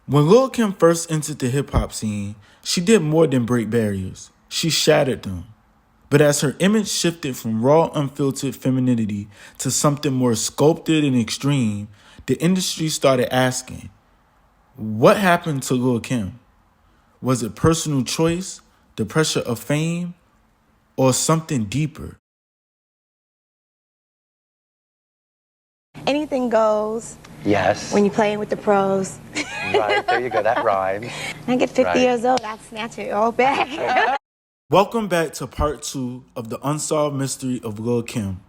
When Lil Kim first entered the hip-hop scene, she did more than break barriers. She shattered them. But as her image shifted from raw, unfiltered femininity to something more sculpted and extreme, the industry started asking, what happened to Lil Kim? Was it personal choice, the pressure of fame, or something deeper? Anything goes. Yes. When you're playing with the pros. Right, there you go, that rhymes. I get 50 Right. years old, I'll snatch it all back. Welcome back to part 2 of the unsolved mystery of Lil Kim.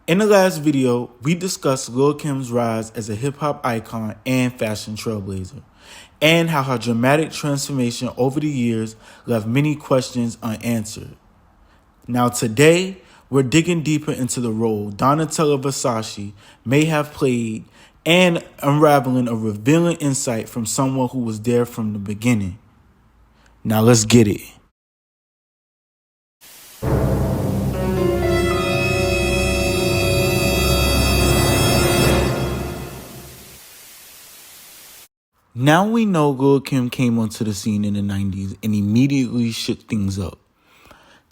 In the last video, we discussed Lil Kim's rise as a hip-hop icon and fashion trailblazer, and how her dramatic transformation over the years left many questions unanswered. Now today, we're digging deeper into the role Donatella Versace may have played and unraveling a revealing insight from someone who was there from the beginning. Now let's get it. Now we know Lil Kim came onto the scene in the 90s and immediately shook things up.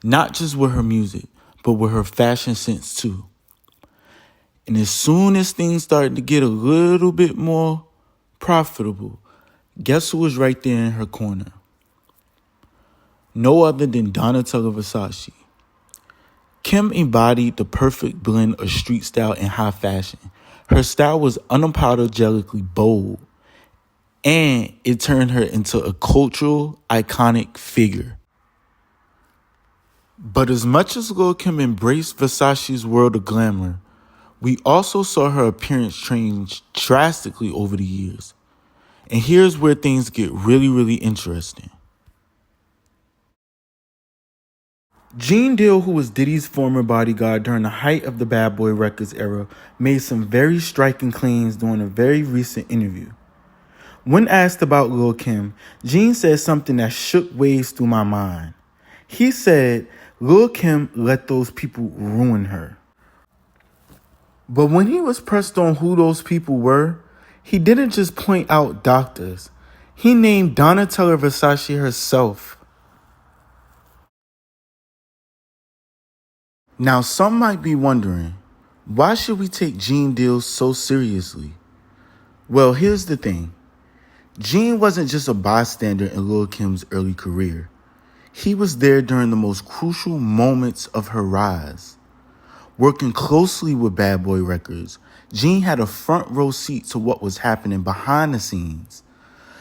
Not just with her music, but with her fashion sense too. And as soon as things started to get a little bit more profitable, guess who was right there in her corner? No other than Donatella Versace. Kim embodied the perfect blend of street style and high fashion. Her style was unapologetically bold, and it turned her into a cultural, iconic figure. But as much as Lil Kim embraced Versace's world of glamour, we also saw her appearance change drastically over the years. And here's where things get really interesting. Gene Deal, who was Diddy's former bodyguard during the height of the Bad Boy Records era, made some very striking claims during a very recent interview. When asked about Lil Kim, Gene said something that shook waves through my mind. He said Lil Kim let those people ruin her. But when he was pressed on who those people were, he didn't just point out doctors. He named Donatella Versace herself. Now, some might be wondering, why should we take Gene Deal so seriously? Well, here's the thing. Gene wasn't just a bystander in Lil Kim's early career. He was there during the most crucial moments of her rise. Working closely with Bad Boy Records, Gene had a front row seat to what was happening behind the scenes.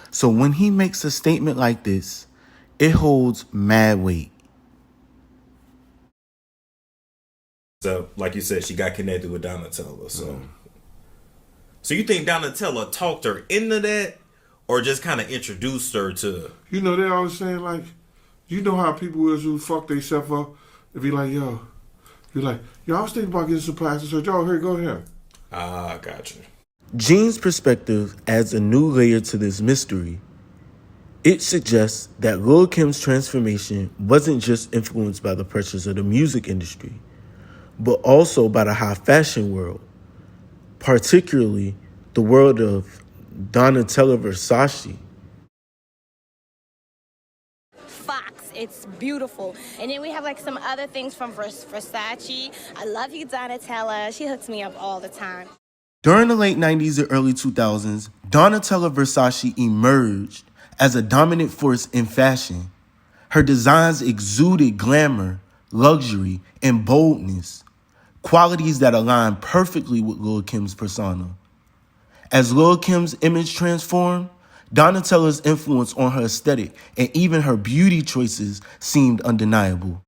So when he makes a statement like this, it holds mad weight. So, like you said, she got connected with Donatella. So you think Donatella talked her into that, or just kind of introduced her to? You know, they always saying, like, you know how people is who fuck themselves up and be like, yo, you're like, yo, I was thinking about getting some plastic surgery. Oh, here, go ahead. Ah, gotcha. Gene's perspective adds a new layer to this mystery. It suggests that Lil Kim's transformation wasn't just influenced by the pressures of the music industry, but also by the high fashion world, particularly the world of Donatella Versace. It's beautiful. And then we have like some other things from Versace. I love you, Donatella. She hooks me up all the time. During the late 90s and early 2000s, Donatella Versace emerged as a dominant force in fashion. Her designs exuded glamour, luxury, and boldness, qualities that align perfectly with Lil Kim's persona. As Lil Kim's image transformed, Donatella's influence on her aesthetic and even her beauty choices seemed undeniable.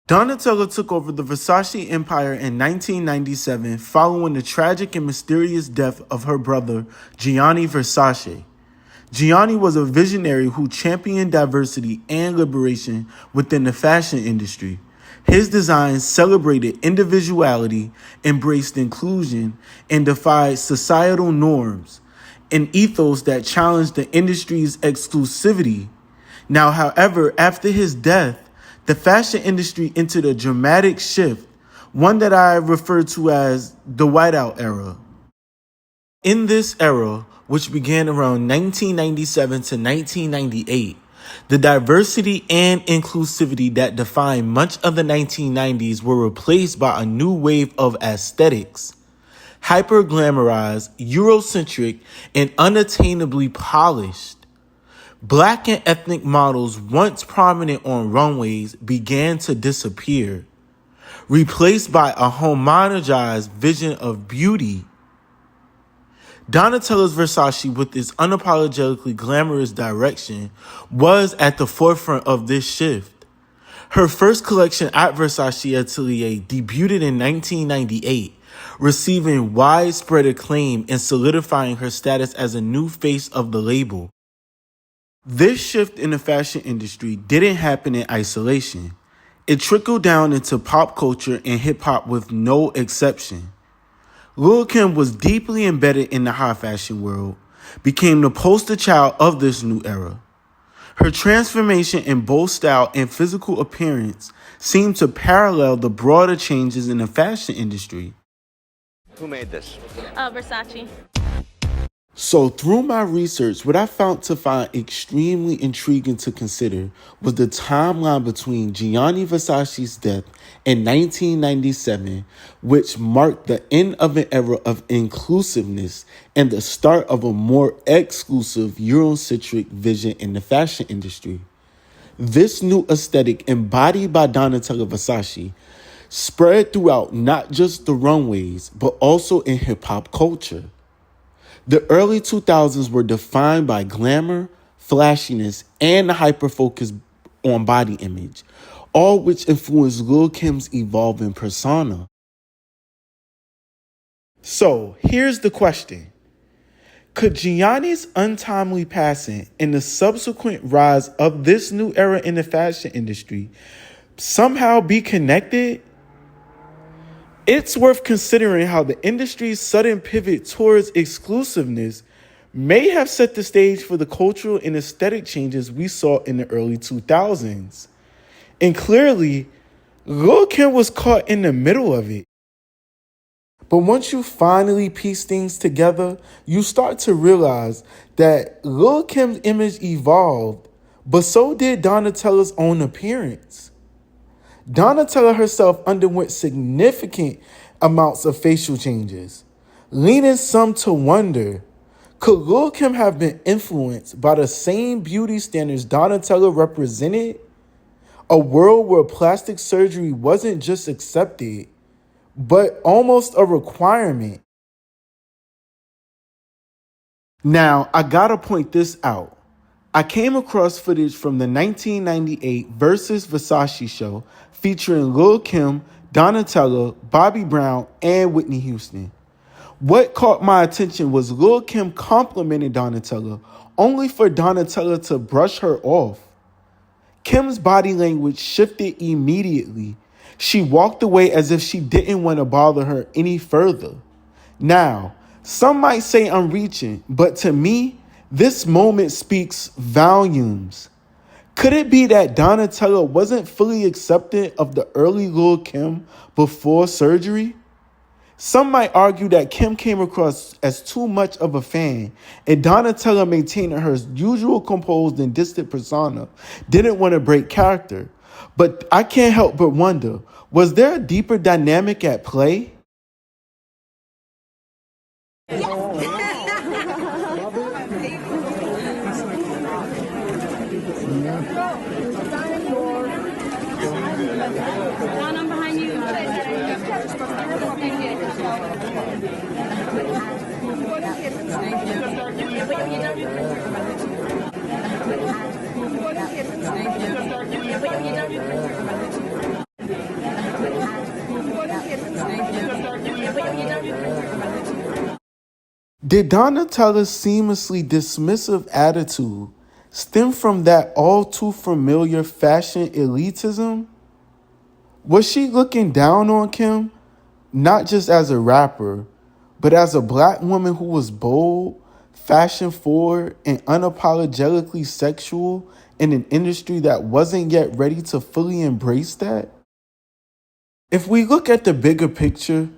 Donatella took over the Versace empire in 1997 following the tragic and mysterious death of her brother, Gianni Versace. Gianni was a visionary who championed diversity and liberation within the fashion industry. His designs celebrated individuality, embraced inclusion, and defied societal norms, an ethos that challenged the industry's exclusivity. Now, however, after his death, the fashion industry entered a dramatic shift, one that I refer to as the whiteout era. In this era, which began around 1997 to 1998, the diversity and inclusivity that defined much of the 1990s were replaced by a new wave of aesthetics. Hyper-glamorized, Eurocentric, and unattainably polished. Black and ethnic models once prominent on runways began to disappear, replaced by a homogenized vision of beauty. Donatella's Versace, with its unapologetically glamorous direction, was at the forefront of this shift. Her first collection at Versace Atelier debuted in 1998, receiving widespread acclaim and solidifying her status as a new face of the label. This shift in the fashion industry didn't happen in isolation. It trickled down into pop culture and hip-hop with no exception. Lil Kim was deeply embedded in the high fashion world, became the poster child of this new era. Her transformation in both style and physical appearance seemed to parallel the broader changes in the fashion industry. Who made this? Versace. So through my research, what I found extremely intriguing to consider was the timeline between Gianni Versace's death in 1997, which marked the end of an era of inclusiveness and the start of a more exclusive Eurocentric vision in the fashion industry. This new aesthetic, embodied by Donatella Versace, spread throughout not just the runways, but also in hip-hop culture. The early 2000s were defined by glamour, flashiness, and the hyper-focus on body image, all which influenced Lil Kim's evolving persona. So, here's the question. Could Gianni's untimely passing and the subsequent rise of this new era in the fashion industry somehow be connected? It's worth considering how the industry's sudden pivot towards exclusiveness may have set the stage for the cultural and aesthetic changes we saw in the early 2000s. And clearly, Lil Kim was caught in the middle of it. But once you finally piece things together, you start to realize that Lil Kim's image evolved, but so did Donatella's own appearance. Donatella herself underwent significant amounts of facial changes, leading some to wonder, could Lil Kim have been influenced by the same beauty standards Donatella represented? A world where plastic surgery wasn't just accepted, but almost a requirement. Now, I gotta point this out. I came across footage from the 1998 Versus Versace show featuring Lil Kim, Donatella, Bobby Brown, and Whitney Houston. What caught my attention was Lil Kim complimenting Donatella, only for Donatella to brush her off. Kim's body language shifted immediately. She walked away as if she didn't want to bother her any further. Now, some might say I'm reaching, but to me, this moment speaks volumes. Could it be that Donatella wasn't fully accepting of the early Lil Kim before surgery? Some might argue that Kim came across as too much of a fan, and Donatella, maintaining her usual composed and distant persona, didn't want to break character. But I can't help but wonder, was there a deeper dynamic at play? I'm behind you. Did Donatella's seamlessly dismissive attitude stem from that all too familiar fashion elitism? Was she looking down on Kim, not just as a rapper, but as a black woman who was bold, fashion forward, and unapologetically sexual in an industry that wasn't yet ready to fully embrace that? If we look at the bigger picture,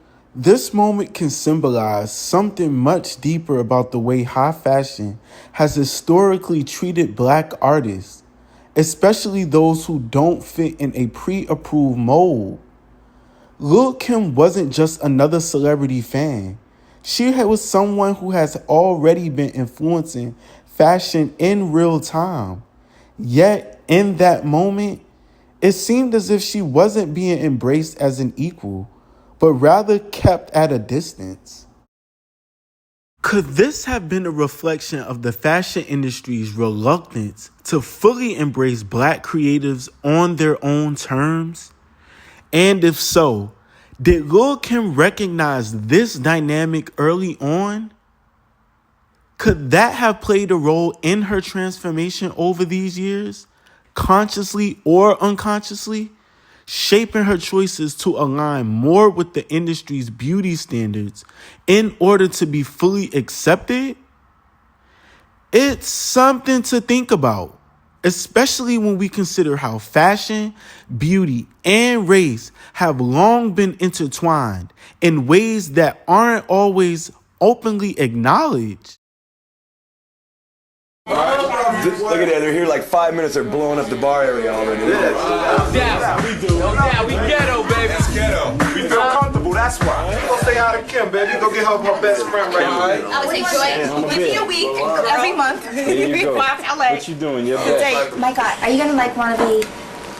This moment can symbolize something much deeper about the way high fashion has historically treated black artists, especially those who don't fit in a pre-approved mold. Lil Kim wasn't just another celebrity fan. She was someone who has already been influencing fashion in real time. Yet, in that moment, it seemed as if she wasn't being embraced as an equal, but rather kept at a distance. Could this have been a reflection of the fashion industry's reluctance to fully embrace black creatives on their own terms? And if so, did Lil Kim recognize this dynamic early on? Could that have played a role in her transformation over these years, consciously or unconsciously, shaping her choices to align more with the industry's beauty standards in order to be fully accepted? It's something to think about, especially when we consider how fashion, beauty, and race have long been intertwined in ways that aren't always openly acknowledged. Look at that, they're here like 5 minutes, they're blowing up the bar area already. Yeah, we do. Yeah, we ghetto, baby. It's ghetto. We feel comfortable, that's why. Go say hi to Kim, baby. Go get her best friend right now. I would say, Joy, give me a week every month. There you go. LA. What you doing? Your best. My God, are you gonna like want to be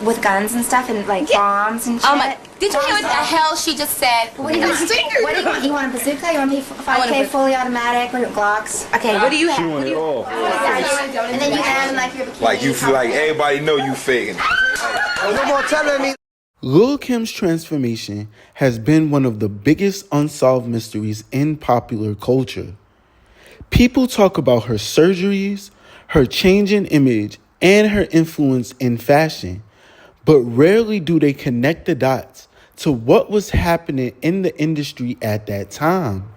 with guns and stuff and like bombs and shit? Oh my! Did you hear what the hell she just said? What do you want? What do you want? You want a bazooka? You want to be 5K fully automatic or Glocks? Okay, what do you have? Doing it all. And then you have like your bikini. Like you feel like everybody know you faking. No more telling me. Lil Kim's transformation has been one of the biggest unsolved mysteries in popular culture. People talk about her surgeries, her change in image, and her influence in fashion, but rarely do they connect the dots to what was happening in the industry at that time.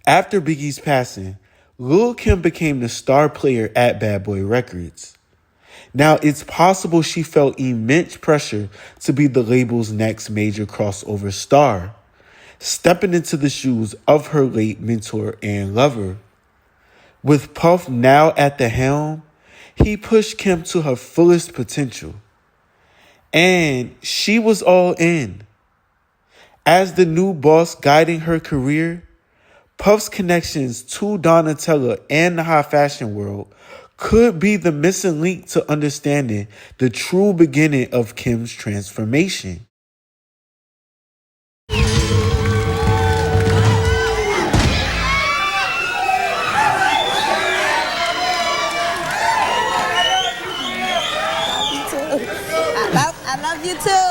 After Biggie's passing, Lil Kim became the star player at Bad Boy Records. Now, it's possible she felt immense pressure to be the label's next major crossover star, stepping into the shoes of her late mentor and lover. With Puff now at the helm, he pushed Kim to her fullest potential. And she was all in. As the new boss guiding her career, Puff's connections to Donatella and the high fashion world could be the missing link to understanding the true beginning of Kim's transformation. I love you too.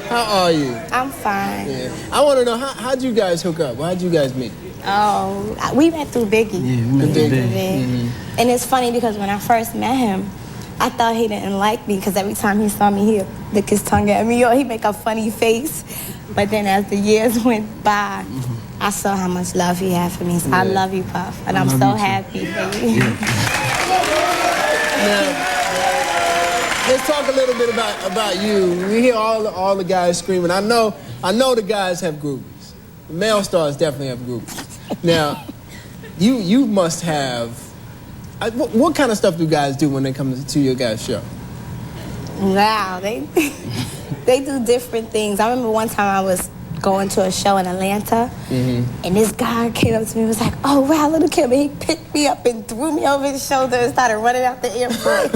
How are you? I'm fine. Yeah. I want to know, how'd you guys hook up? How'd you guys meet? Oh, we met through Biggie. Yeah, we met through Biggie. Mm-hmm. And it's funny because when I first met him, I thought he didn't like me because every time he saw me, he'd lick his tongue at me or he'd make a funny face. But then as the years went by, I saw how much love he had for me. So I love you, Puff. And I'm so happy for you. Now, let's talk a little bit about you. We hear all the guys screaming. I know the guys have groupies. The male stars definitely have groupies. Now, you must have. What kind of stuff do guys do when they come to your guys' show? Wow, they do different things. I remember one time I was going to a show in Atlanta, and this guy came up to me and was like, "Oh wow, Lil Kim," and he picked me up and threw me over his shoulder and started running out the airport.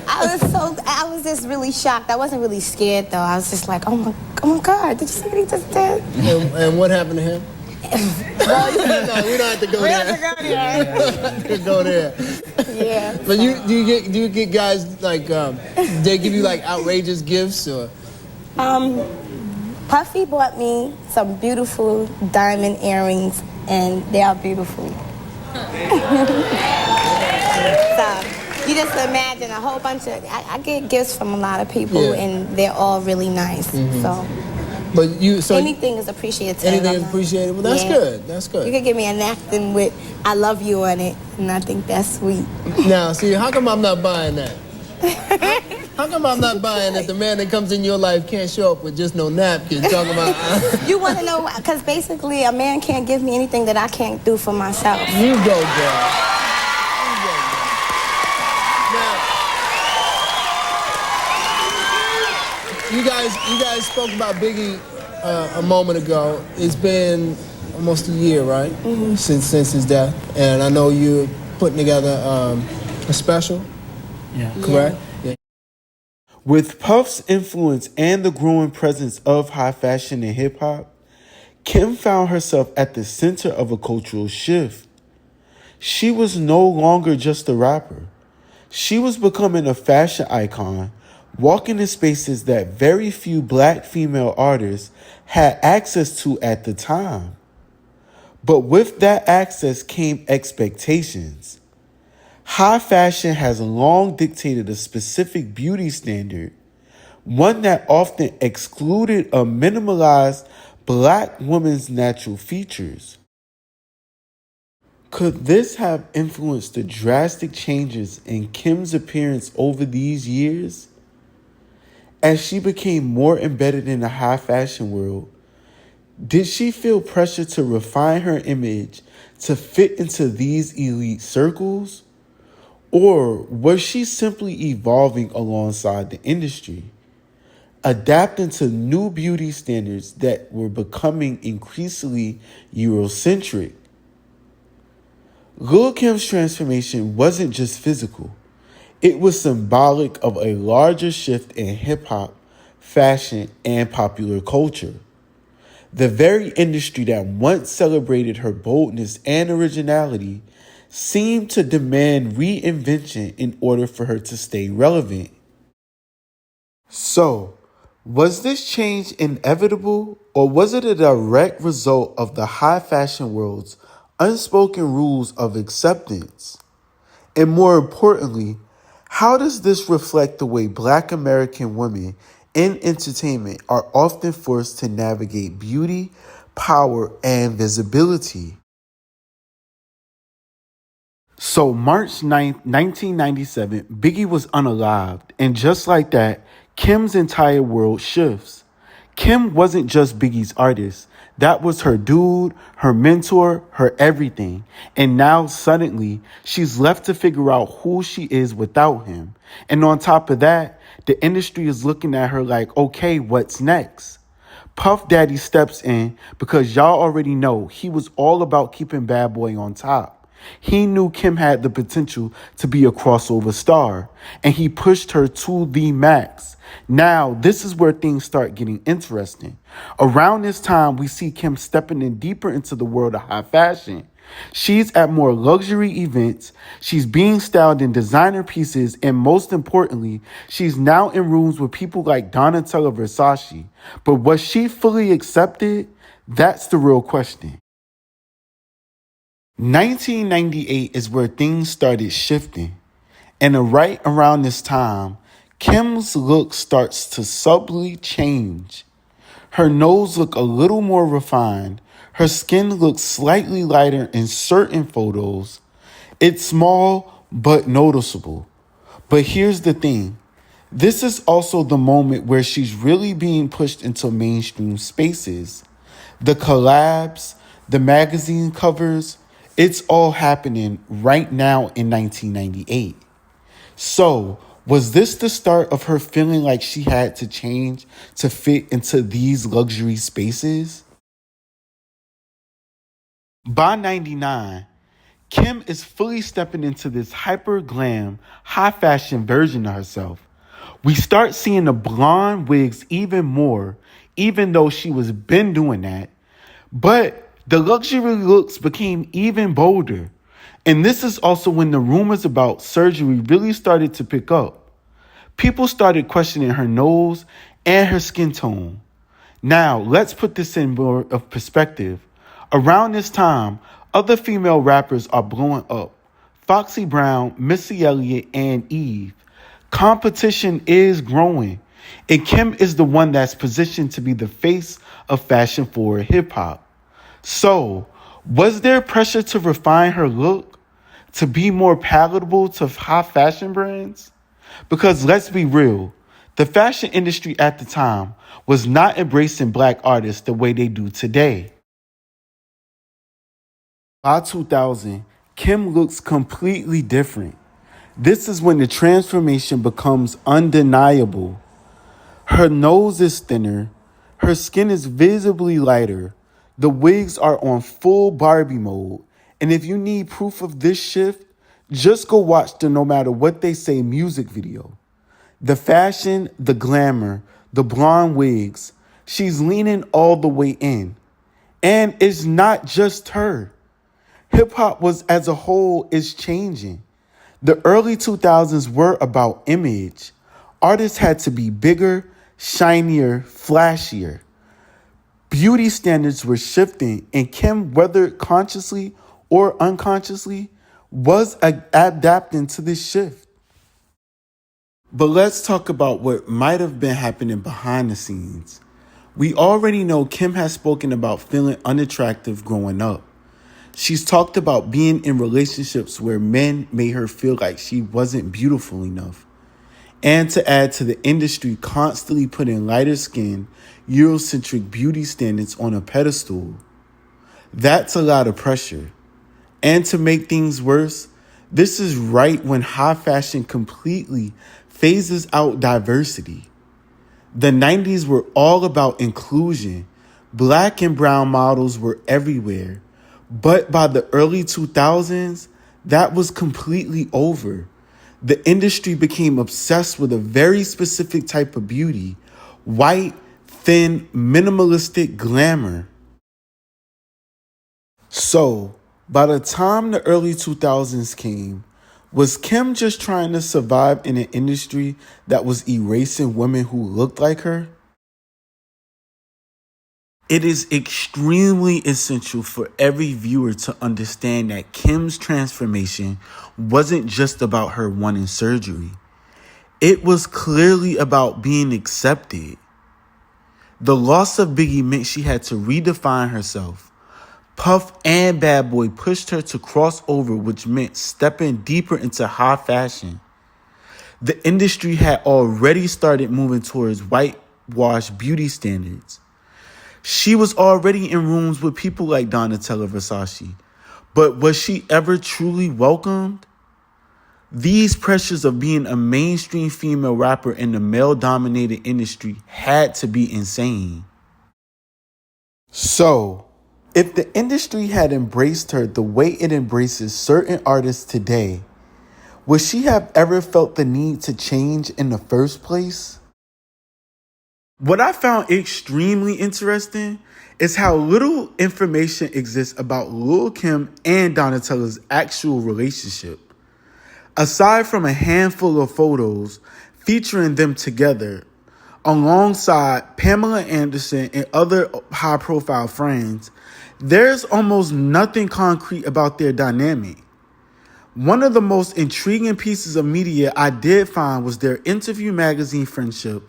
I was just really shocked. I wasn't really scared though. I was just like, oh my God, did you see what he just did? And what happened to him? Well, no, we don't have to go there. We have to go there. Yeah. But do you get guys like they give you like outrageous gifts or? Puffy bought me some beautiful diamond earrings, and they are beautiful. So you just imagine a whole bunch of. I get gifts from a lot of people, and they're all really nice. So. But anything is appreciated. Anything is appreciated. Well, that's good. That's good. You could give me a napkin with "I love you" on it, and I think that's sweet. Now, see, how come I'm not buying that? How come I'm not buying that the man that comes in your life can't show up with just no napkin talking about... You want to know, because basically a man can't give me anything that I can't do for myself. You go, girl. You guys spoke about Biggie a moment ago. It's been almost a year, right? Mm-hmm. Since his death. And I know you're putting together a special. Yeah. Correct? Yeah. With Puff's influence and the growing presence of high fashion and hip hop, Kim found herself at the center of a cultural shift. She was no longer just a rapper. She was becoming a fashion icon, walking in spaces that very few black female artists had access to at the time. But with that access came expectations. High fashion has long dictated a specific beauty standard, one that often excluded a minimalized black woman's natural features. Could this have influenced the drastic changes in Kim's appearance over these years? As she became more embedded in the high fashion world, did she feel pressure to refine her image to fit into these elite circles? Or was she simply evolving alongside the industry, adapting to new beauty standards that were becoming increasingly Eurocentric? Lil Kim's transformation wasn't just physical. It was symbolic of a larger shift in hip-hop, fashion, and popular culture. The very industry that once celebrated her boldness and originality seemed to demand reinvention in order for her to stay relevant. So, was this change inevitable, or was it a direct result of the high fashion world's unspoken rules of acceptance? And more importantly, how does this reflect the way Black American women in entertainment are often forced to navigate beauty, power, and visibility? So March 9th, 1997, Biggie was unalived, and just like that, Kim's entire world shifts. Kim wasn't just Biggie's artist. That was her dude, her mentor, her everything. And now suddenly, she's left to figure out who she is without him. And on top of that, the industry is looking at her like, okay, what's next? Puff Daddy steps in because y'all already know he was all about keeping Bad Boy on top. He knew Kim had the potential to be a crossover star, and he pushed her to the max. Now, this is where things start getting interesting. Around this time, we see Kim stepping in deeper into the world of high fashion. She's at more luxury events, she's being styled in designer pieces, and most importantly, she's now in rooms with people like Donatella Versace. But was she fully accepted? That's the real question. 1998 is where things started shifting. And right around this time, Kim's look starts to subtly change. Her nose looks a little more refined. Her skin looks slightly lighter in certain photos. It's small but noticeable. But here's the thing. This is also the moment where she's really being pushed into mainstream spaces. The collabs, the magazine covers, it's all happening right now in 1998. So, was this the start of her feeling like she had to change to fit into these luxury spaces? By 99, Kim is fully stepping into this hyper glam, high fashion version of herself. We start seeing the blonde wigs even more, even though she was been doing that. But the luxury looks became even bolder. And this is also when the rumors about surgery really started to pick up. People started questioning her nose and her skin tone. Now, let's put this in more of perspective. Around this time, other female rappers are blowing up. Foxy Brown, Missy Elliott, and Eve. Competition is growing. And Kim is the one that's positioned to be the face of fashion for hip-hop. So, was there pressure to refine her look? To be more palatable to high fashion brands? Because let's be real, The fashion industry at the time was not embracing black artists the way they do today. By 2000, Kim looks completely different. This is when the transformation becomes undeniable. Her nose is thinner, her skin is visibly lighter, the wigs are on full Barbie mode, and if you need proof of this shift, just go watch the No Matter What They Say music video. The fashion, the glamour, the blonde wigs, she's leaning all the way in. And it's not just her. Hip-hop was as a whole is changing. The early 2000s were about image. Artists had to be bigger, shinier, flashier. Beauty standards were shifting, and Kim, whether consciously or unconsciously, was adapting to this shift. But let's talk about what might have been happening behind the scenes. We already know Kim has spoken about feeling unattractive growing up. She's talked about being in relationships where men made her feel like she wasn't beautiful enough. And to add to the industry constantly putting lighter skin, Eurocentric beauty standards on a pedestal. That's a lot of pressure. And to make things worse, this is right when high fashion completely phases out diversity. The 90s were all about inclusion. Black and brown models were everywhere. But by the early 2000s, that was completely over. The industry became obsessed with a very specific type of beauty, white, thin, minimalistic glamour. So, by the time the early 2000s came, was Kim just trying to survive in an industry that was erasing women who looked like her? It is extremely essential for every viewer to understand that Kim's transformation wasn't just about her wanting surgery. It was clearly about being accepted. The loss of Biggie meant she had to redefine herself. Puff and Bad Boy pushed her to cross over, which meant stepping deeper into high fashion. The industry had already started moving towards whitewashed beauty standards. She was already in rooms with people like Donatella Versace, but was she ever truly welcomed? These pressures of being a mainstream female rapper in the male-dominated industry had to be insane. So, if the industry had embraced her the way it embraces certain artists today, would she have ever felt the need to change in the first place? What I found extremely interesting is how little information exists about Lil Kim and Donatella's actual relationship. Aside from a handful of photos featuring them together, alongside Pamela Anderson and other high-profile friends, there's almost nothing concrete about their dynamic. One of the most intriguing pieces of media I did find was their Interview magazine friendship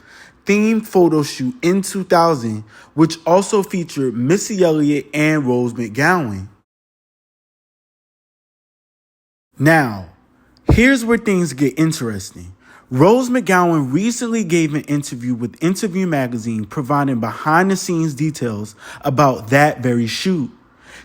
themed photo shoot in 2000, which also featured Missy Elliott and Rose McGowan. Now, here's where things get interesting. Rose McGowan recently gave an interview with Interview magazine providing behind-the-scenes details about that very shoot.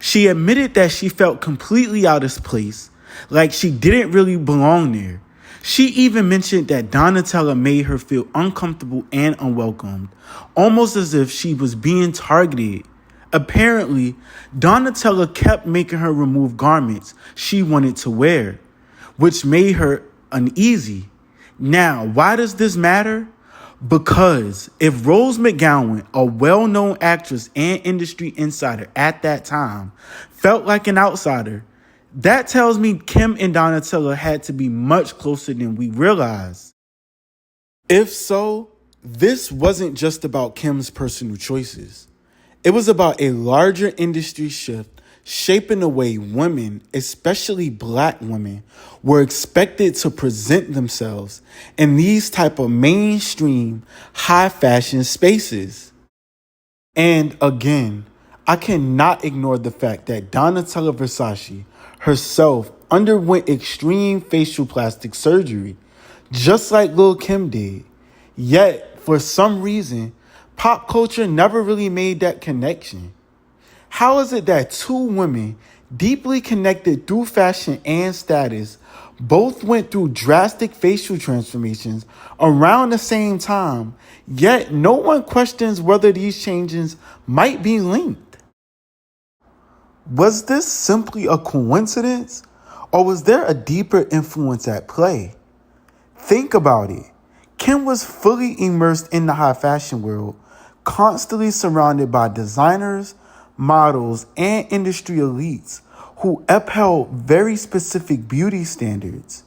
She admitted that she felt completely out of place, like she didn't really belong there. She even mentioned that Donatella made her feel uncomfortable and unwelcomed, almost as if she was being targeted. Apparently, Donatella kept making her remove garments she wanted to wear, which made her uneasy. Now, why does this matter? Because if Rose McGowan, a well-known actress and industry insider at that time, felt like an outsider, that tells me Kim and Donatella had to be much closer than we realized. If so, this wasn't just about Kim's personal choices. It was about a larger industry shift shaping the way women, especially black women, were expected to present themselves in these type of mainstream high fashion spaces. And again, I cannot ignore the fact that Donatella Versace herself underwent extreme facial plastic surgery, just like Lil Kim did. Yet, for some reason, pop culture never really made that connection. How is it that two women, deeply connected through fashion and status, both went through drastic facial transformations around the same time, yet no one questions whether these changes might be linked? Was this simply a coincidence, or was there a deeper influence at play? Think about it. Kim was fully immersed in the high fashion world, constantly surrounded by designers, models, and industry elites who upheld very specific beauty standards.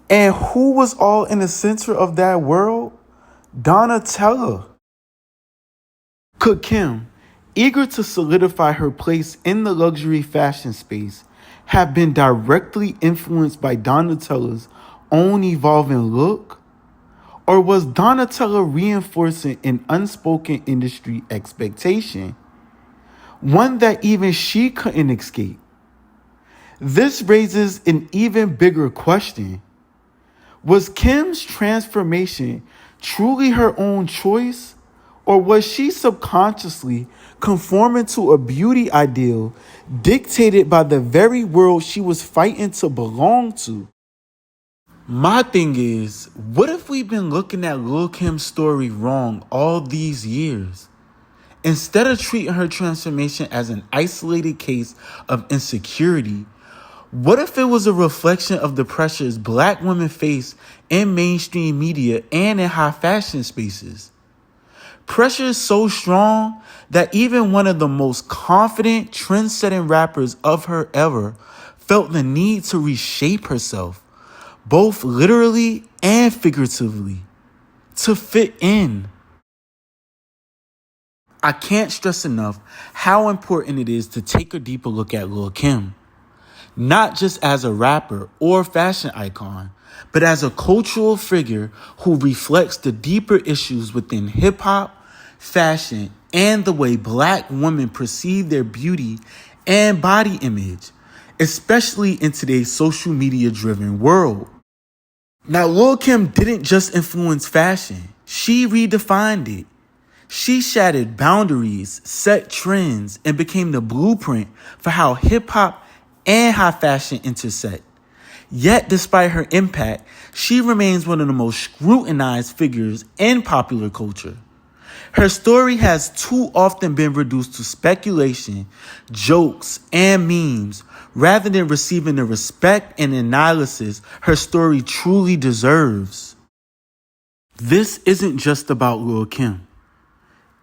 And who was all in the center of that world? Donatella. Could Kim, eager to solidify her place in the luxury fashion space, have been directly influenced by Donatella's own evolving look? Or was Donatella reinforcing an unspoken industry expectation, one that even she couldn't escape? This raises an even bigger question. Was Kim's transformation truly her own choice, or was she subconsciously conforming to a beauty ideal dictated by the very world she was fighting to belong to? My thing is, what if we've been looking at Lil Kim's story wrong all these years? Instead of treating her transformation as an isolated case of insecurity, what if it was a reflection of the pressures Black women face in mainstream media and in high fashion spaces? Pressure is so strong that even one of the most confident, trend-setting rappers of her era felt the need to reshape herself, both literally and figuratively, to fit in. I can't stress enough how important it is to take a deeper look at Lil Kim, not just as a rapper or fashion icon, but as a cultural figure who reflects the deeper issues within hip-hop, fashion, and the way Black women perceive their beauty and body image, especially in today's social media-driven world. Now, Lil Kim didn't just influence fashion. She redefined it. She shattered boundaries, set trends, and became the blueprint for how hip-hop and high fashion intersect. Yet, despite her impact, she remains one of the most scrutinized figures in popular culture. Her story has too often been reduced to speculation, jokes, and memes, rather than receiving the respect and analysis her story truly deserves. This isn't just about Lil Kim.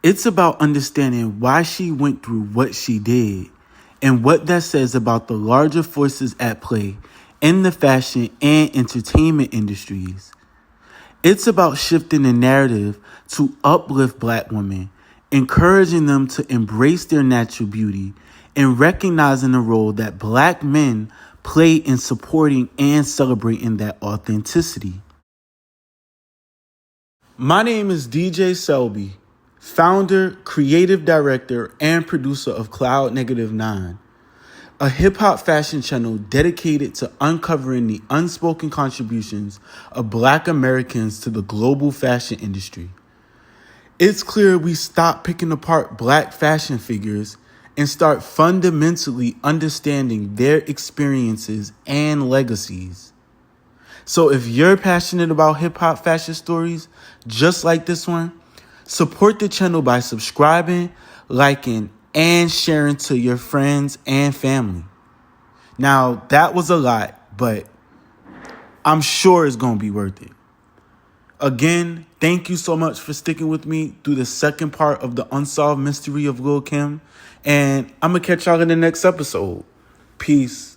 It's about understanding why she went through what she did and what that says about the larger forces at play in the fashion and entertainment industries. It's about shifting the narrative to uplift Black women, encouraging them to embrace their natural beauty, and recognizing the role that Black men play in supporting and celebrating that authenticity. My name is DJ Selby, founder, creative director, and producer of Cloud Negative 9, a hip-hop fashion channel dedicated to uncovering the unspoken contributions of Black Americans to the global fashion industry. It's clear we stop picking apart Black fashion figures and start fundamentally understanding their experiences and legacies. So if you're passionate about hip-hop fashion stories just like this one, support the channel by subscribing, liking, and sharing to your friends and family. Now, that was a lot, but I'm sure it's going to be worth it. Again, thank you so much for sticking with me through the second part of the unsolved mystery of Lil Kim. And I'm going to catch y'all in the next episode. Peace.